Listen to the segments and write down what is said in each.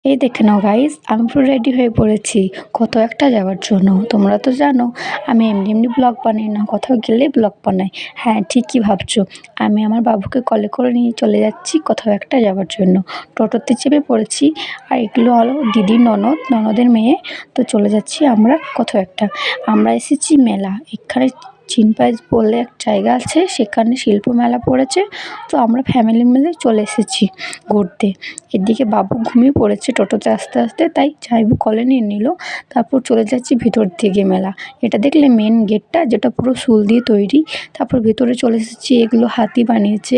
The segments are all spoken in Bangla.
এই দেখে নাও গাইস, আমি পুরো রেডি হয়ে পড়েছি কোথাও একটা যাওয়ার জন্য। তোমরা তো জানো আমি এমনি এমনি ব্লগ বানাই না, কোথাও গেলেই ব্লগ বানাই। হ্যাঁ, ঠিকই ভাবছো, আমি আমার বাবুকে কলে করে নিয়ে চলে যাচ্ছি কোথাও একটা যাওয়ার জন্য। টোটোতে চেপে পড়েছি, আর এগুলো হলো দিদির ননদ, ননদের মেয়ে। তো চলে যাচ্ছি আমরা কোথাও একটা। আমরা এসেছি মেলা, এখানে চিনপাইজ বলে এক জায়গা আছে, সেখানে শিল্প মেলা পড়েছে। তো আমরা ফ্যামিলি মিলে চলে এসেছি ঘুরতে। এদিকে বাবু ঘুমিয়ে পড়েছে টোটোতে আসতে আসতে, তাই জামাইবাবু কলে নিয়ে নিল। তারপর চলে যাচ্ছি ভিতর দিকে মেলা। এটা দেখলে মেন গেটটা, যেটা পুরো শুল দিয়ে তৈরি। তারপর ভেতরে চলে এসেছি, এগুলো হাতি বানিয়েছে,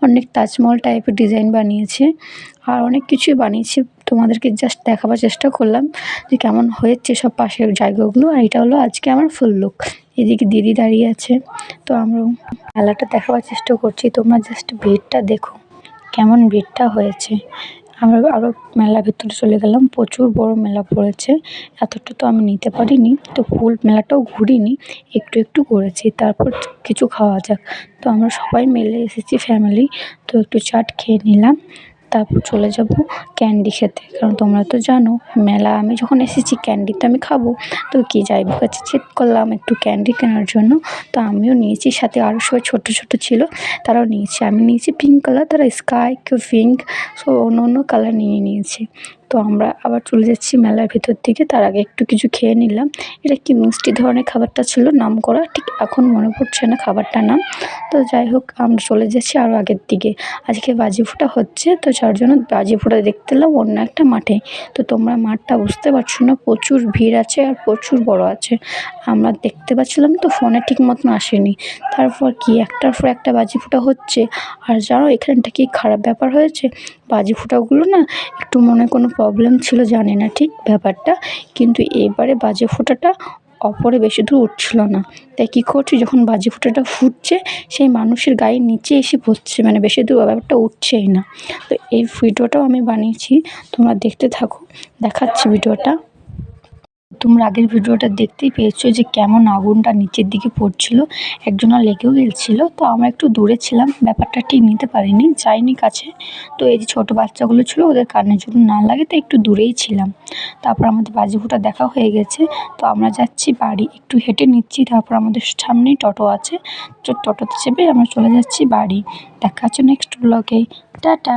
অনেক তাজমহল টাইপের ডিজাইন বানিয়েছে, আর অনেক কিছুই বানিয়েছে। তোমাদেরকে জাস্ট দেখাবার চেষ্টা করলাম যে কেমন হয়েছে সব পাশের জায়গাগুলো। আর এটা হলো আজকে আমার ফুল লুক। এদিকে দিদি দাঁড়িয়ে আছে। তো আমরা মেলাটা দেখাবার চেষ্টা করছি, তোমরা জাস্ট ভিড়টা দেখো কেমন ভিড়টা হয়েছে। আমরা আরও মেলার ভিতরে চলে গেলাম, প্রচুর বড় মেলা পড়েছে। এতটা তো আমি নিতে পারিনি, তো ফুল মেলাটাও ঘুরিনি, একটু একটু ঘুরেছি। তারপর কিছু খাওয়া যাক। তো আমরা সবাই মিলে এসেছি ফ্যামিলি, তো একটু চাট খেয়ে নিলাম। তারপর চলে যাব ক্যান্ডি খেতে, কারণ তোমরা তো জানো মেলা আমি যখন এসেছি ক্যান্ডি তো আমি খাবো। তো কি যাইবো কাছে চেক করলাম একটু ক্যান্ডি কেনার জন্য। তো আমিও নিয়েছি, সাথে আরও সবাই ছোটো ছোটো ছিল, তারাও নিয়েছে। আমি নিয়েছি পিঙ্ক কালার, তারা স্কাই, কেউ পিঙ্ক, সো অন্য অন্য কালার নিয়েছে। তো আমরা আবার চলে যাচ্ছি মেলার ভেতর দিকে। তার আগে একটু কিছু খেয়ে নিলাম। এটা কি মিষ্টি ধরনের খাবারটা ছিল, নাম করা, ঠিক এখন মনে পড়ছে না খাবারটার নাম। তো যাই হোক, আমরা চলে যাচ্ছি আরও আগের দিকে। আজকে বাজি ফোঁটা হচ্ছে, তো যার জন্য বাজি ফোঁটা দেখতে এলাম অন্য একটা মাঠে। তো তোমরা মাঠটা বুঝতে পারছো না, প্রচুর ভিড় আছে আর প্রচুর বড় আছে। আমরা দেখতে পাচ্ছিলাম তো, ফোনে ঠিক মতন আসেনি। তারপর কি একটার পর একটা বাজি ফোঁটা হচ্ছে। আর জানো এখানটা কি খারাপ ব্যাপার হয়েছে, বাজি ফোঁটাগুলো না একটু মনে কোনো প্রবলেম ছিল, জানি না ঠিক ব্যাপারটা, কিন্তু এবারে বাজি ফোঁটাটা অপরে বেশি দূর উঠছিল না। তাই কী করছি, যখন বাজি ফোঁটাটা ফুটছে সেই মানুষের গায়ের নিচে এসে পড়ছে, মানে বেশি দূর ব্যাপারটা উঠছেই না। তো এই ভিডিওটাও আমি বানিয়েছি, তোমরা দেখতে থাকো, দেখাচ্ছি ভিডিওটা। তোমরা আগের ভিডিওটা দেখতেই পেয়েছো যে কেমন আগুনটা নিচের দিকে পড়ছিল, একজনের লেগেও গেছিল। তো আমরা একটু দূরে ছিলাম, ব্যাপারটা ঠিক নিতে পারিনি, যাইনি কাছে। তো এই যে ছোটো বাচ্চাগুলো ছিল, ওদের কানের জন্য না লাগে, তো একটু দূরেই ছিলাম। তারপর আমাদের বাজি ফোঁটা দেখা হয়ে গেছে। তো আমরা যাচ্ছি বাড়ি, একটু হেঁটে নিচ্ছি। তারপর আমাদের সামনেই টোটো আছে, তো টোটোতে চেপে আমরা চলে যাচ্ছি বাড়ি। দেখা হচ্ছে নেক্সট ব্লগে। টাটা।